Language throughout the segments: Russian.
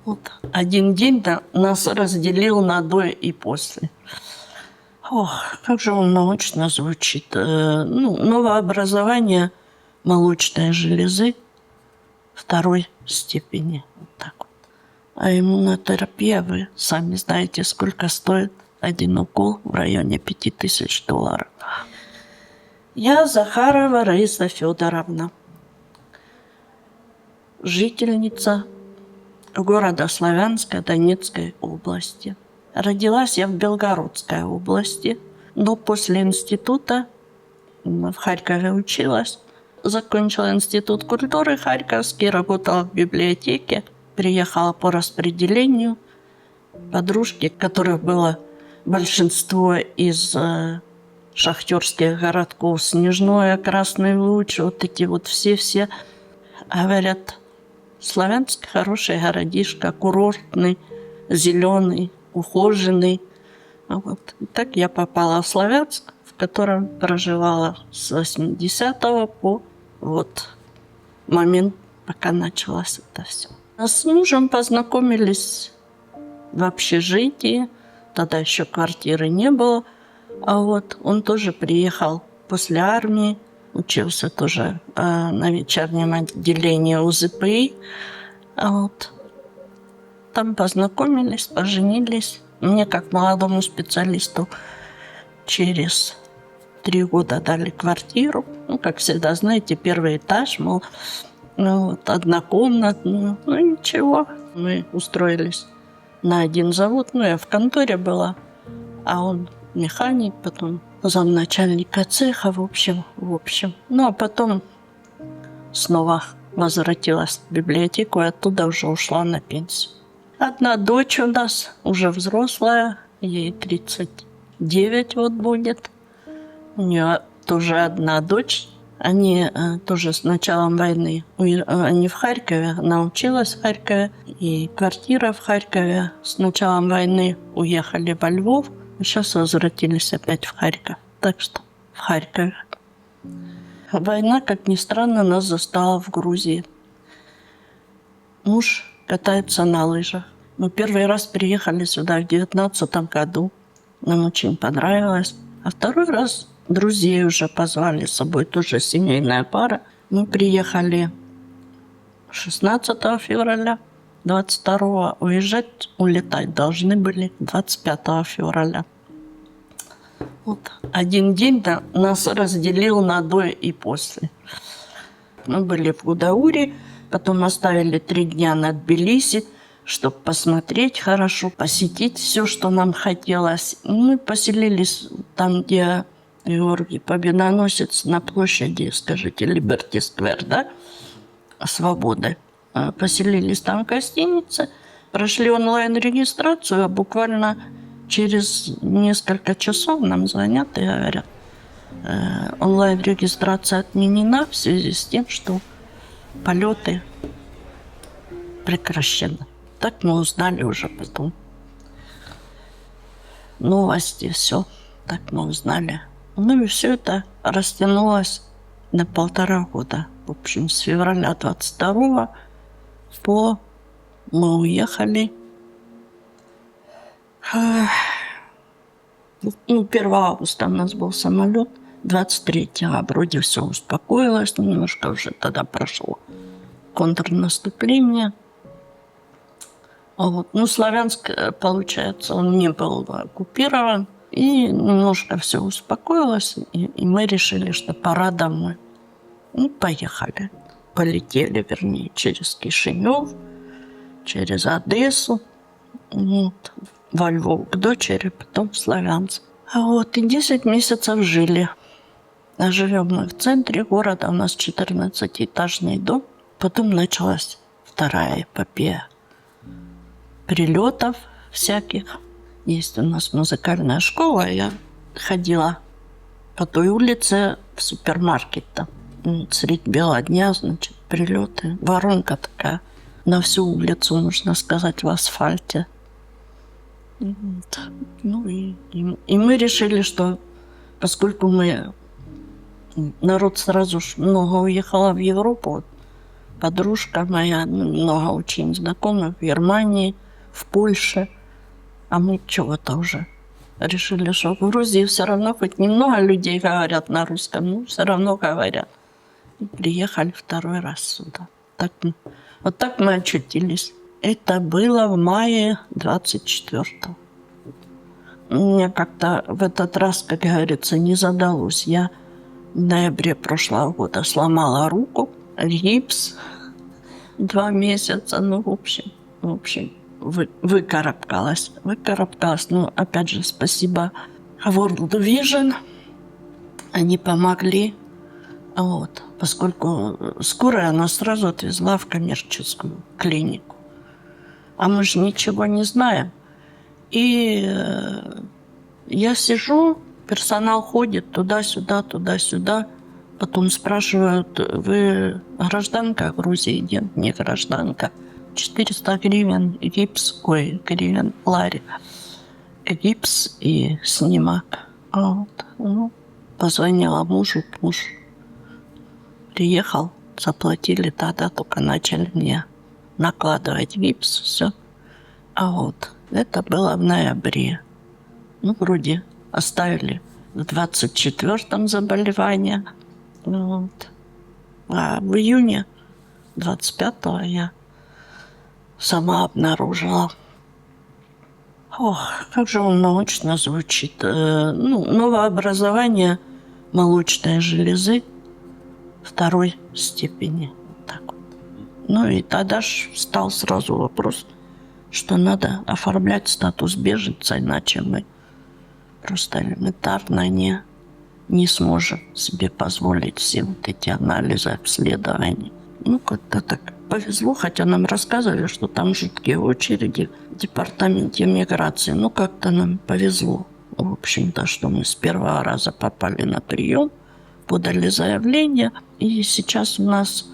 Вот. Один день нас разделил на до и после. Ох, как же он научно звучит. Новообразование молочной железы второй степени. Вот так вот. А иммунотерапия, вы сами знаете, сколько стоит один укол в районе $5000. Я Захарова Раиса Федоровна, жительница города Славянска Донецкой области. Родилась я в Белгородской области, но после института в Харькове училась. Закончила институт культуры Харьковский, работала в библиотеке, приехала по распределению. Подружки, которых было большинство из шахтерских городков, Снежное, Красный Луч, вот эти вот все говорят, Славянск хороший городишко, курортный, зеленый, ухоженный. Вот. И так я попала в Славянск, в котором проживала с 80-го по момент, пока началось это все. А с мужем познакомились в общежитии, тогда еще квартиры не было. А вот он тоже приехал после армии, учился тоже на вечернем отделении УЗПИ. А вот там познакомились, поженились. Мне, как молодому специалисту, через 3 года дали квартиру. Как всегда, знаете, первый этаж, однокомнатную. Ничего. Мы устроились на один завод. Я в конторе была, а он механик, потом замначальника цеха, в общем. А потом снова возвратилась в библиотеку и оттуда уже ушла на пенсию. Одна дочь у нас, уже взрослая, ей 39 будет. У нее тоже одна дочь. Они тоже с началом войны, они в Харькове, она училась в Харькове, и квартира в Харькове. С началом войны уехали во Львов, и сейчас возвратились опять в Харьков. Так что в Харькове. Война, как ни странно, нас застала в Грузии. Муж катается на лыжах. Мы первый раз приехали сюда в 2019 году. Нам очень понравилось. А второй раз друзей уже позвали с собой, тоже семейная пара. Мы приехали 16 февраля, 22 улетать должны были 25 февраля. Вот. Один день нас разделил на до и после. Мы были в Гудауре, потом оставили 3 дня на Тбилиси, чтобы посмотреть хорошо, посетить все, что нам хотелось. Мы поселились там, где Георгий Победоносец, на площади, скажите, Либерти Сквер, да? Свободы. Поселились там в гостинице, прошли онлайн-регистрацию, а буквально через несколько часов нам звонят и говорят, онлайн-регистрация отменена в связи с тем, что полеты прекращены. Так мы узнали уже потом. Новости, все. Так мы узнали. И все это растянулось на 1,5 года. В общем, с февраля 22 мы уехали. 1 августа у нас был самолет. 23-го вроде все успокоилось. Немножко уже тогда прошло контрнаступление. Славянск, получается, он не был оккупирован. И немножко все успокоилось. И мы решили, что пора домой. Поехали. Полетели, вернее, через Кишинев, через Одессу, во Львов к дочери, потом в Славянск. И 10 месяцев жили. Живем мы в центре города, у нас 14-этажный дом. Потом началась вторая эпопея прилетов всяких. Есть у нас музыкальная школа, я ходила по той улице в супермаркет. Средь бела дня, значит, прилеты. Воронка такая на всю улицу, можно сказать, в асфальте. И мы решили, что поскольку народ сразу много уехало в Европу, подружка моя, много очень знакомых в Германии, в Польше. А мы чего-то уже решили, что в Грузии все равно хоть немного людей говорят на русском, но все равно говорят. И приехали второй раз сюда. Вот так мы очутились. Это было в мае 24-го. Мне как-то в этот раз, как говорится, не задалось. Я в ноябре прошлого года сломала руку, гипс 2 месяца. Ну, в общем, выкарабкалась. Ну, опять же, спасибо World Vision. Они помогли. Вот. Поскольку скорая нас сразу отвезла в коммерческую клинику. А мы же ничего не знаем. И я сижу, персонал ходит туда-сюда, туда-сюда. Потом спрашивают, вы гражданка Грузии? Нет, не гражданка. 400 гривен гипс, гривен лари. Гипс и снимок. Вот. Ну, позвонила мужу, муж приехал, заплатили, тогда только начали мне накладывать гипс, все. А вот это было в ноябре. Ну, вроде оставили в 24-м заболевание. Вот. А в июне 25-го я сама обнаружила. Ох, как же он научно звучит. Новообразование молочной железы 2-й степени. Так вот. Ну и тогда ж встал сразу вопрос, что надо оформлять статус беженца, иначе мы просто элементарно не сможем себе позволить все вот эти анализы, обследования. Ну, как-то так повезло, хотя нам рассказывали, что там жуткие очереди в департаменте миграции. Ну, как-то нам повезло, в общем-то, что мы с первого раза попали на прием, подали заявление, и сейчас у нас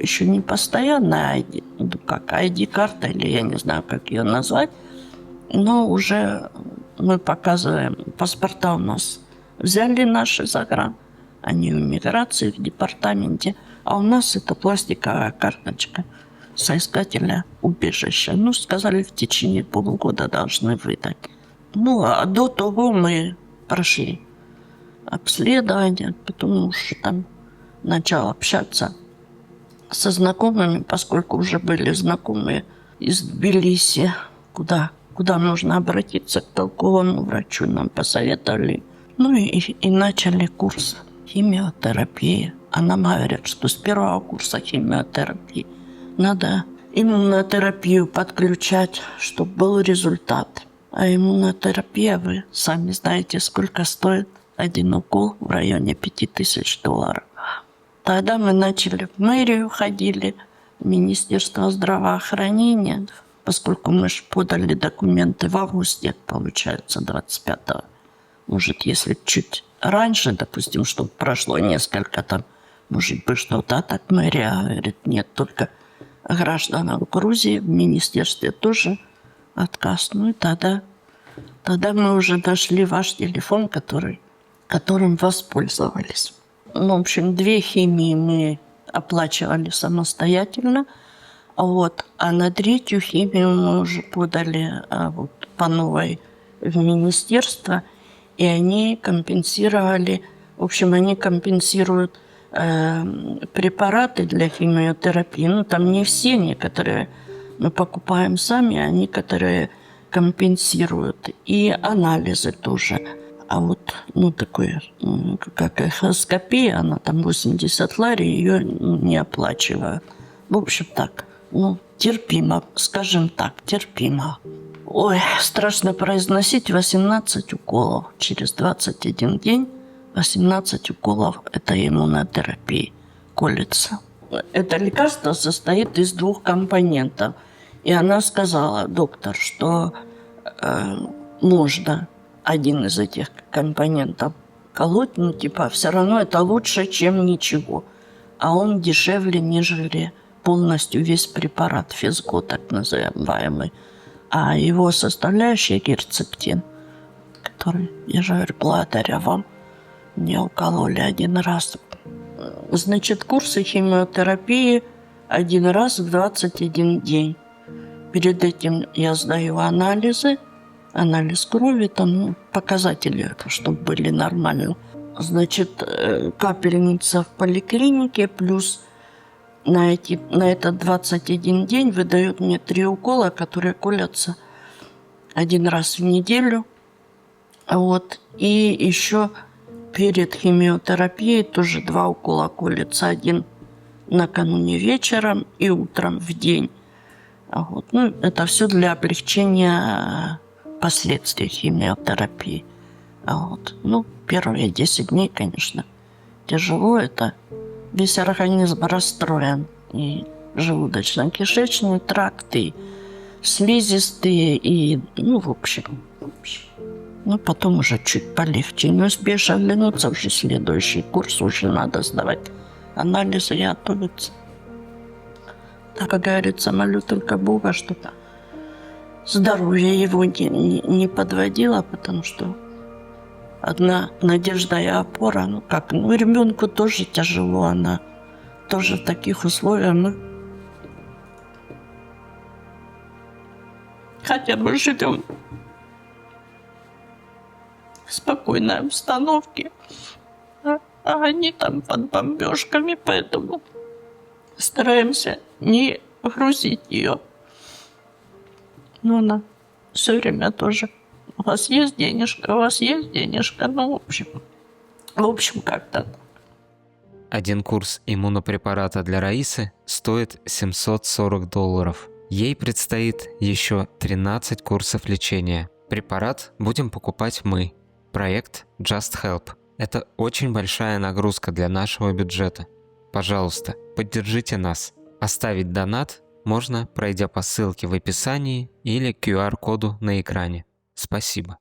еще не постоянная ID-карта, или я не знаю, как ее назвать, но уже мы показываем, паспорта у нас взяли наши загран, они в миграции, в департаменте, а у нас это пластиковая карточка соискателя убежища. Ну, сказали, в течение полугода должны выдать. Ну, а до того мы прошли обследование, потом уж там начал общаться со знакомыми, поскольку уже были знакомые из Тбилиси, куда нужно обратиться к толковому врачу, нам посоветовали. Ну и начали курс химиотерапии. А нам говорят, что с первого курса химиотерапии надо иммунотерапию подключать, чтобы был результат. А иммунотерапия, вы сами знаете, сколько стоит один укол в районе $5000. Тогда мы начали в мэрию, ходили, в Министерство здравоохранения, поскольку мы же подали документы в августе, получается, 25-го. Может, если чуть раньше, допустим, чтобы прошло несколько там, может быть, что-то, так мэрия говорит, нет, только гражданам Грузии, в министерстве тоже отказ. Ну и тогда мы уже нашли ваш телефон, которым воспользовались. В общем, 2 химии мы оплачивали самостоятельно, а на 3-ю химию мы уже подали по новой в министерство, и они компенсировали, они компенсируют препараты для химиотерапии. Ну, там не все, некоторые мы покупаем сами, а некоторые компенсируют. И анализы тоже. А такое, как эхоскопия, она там 80 лари, ее не оплачивают. В общем, так, терпимо, скажем так, терпимо. Ой, страшно произносить 18 уколов. Через 21 день 18 уколов – это иммунотерапия, колется. Это лекарство состоит из 2 компонентов. И она сказала, доктор, что можно один из этих компонентов колоть, все равно это лучше, чем ничего. А он дешевле, нежели полностью весь препарат физго, так называемый. А его составляющая герцептин, который, я же говорю, благодаря вам, мне укололи 1 раз. Значит, курсы химиотерапии один раз в 21 день. Перед этим я сдаю анализы, анализ крови, там показатели, чтобы были нормально. Значит, капельница в поликлинике, плюс на этот 21 день выдают мне 3 укола, которые колятся один раз в неделю. Вот. И еще перед химиотерапией тоже 2 укола колется. Один накануне вечером и утром в день. Вот. Ну, это все для облегчения последствий химиотерапии. Вот. Ну, первые 10 дней, конечно, тяжело. Это весь организм расстроен. И желудочно-кишечный тракт, и слизистые, и, ну, в общем. Ну, потом уже чуть полегче. Но успеешь оглянуться, уже следующий курс уже надо сдавать анализы и готовиться. Так, как говорится, молю только Бога, чтобы здоровье его не подводило, потому что одна надежда и опора. Ну как, ну ребенку тоже тяжело, она тоже в таких условиях. Мы хотя бы живем в спокойной обстановке, а они там под бомбежками, поэтому стараемся не грузить ее. Но она все время тоже: у вас есть денежка, у вас есть денежка. Ну, в общем, как-то. Один курс иммунопрепарата для Раисы стоит $740. Ей предстоит еще 13 курсов лечения. Препарат будем покупать мы. Проект Just Help. Это очень большая нагрузка для нашего бюджета. Пожалуйста, поддержите нас. Оставить донат можно, пройдя по ссылке в описании или QR-коду на экране. Спасибо.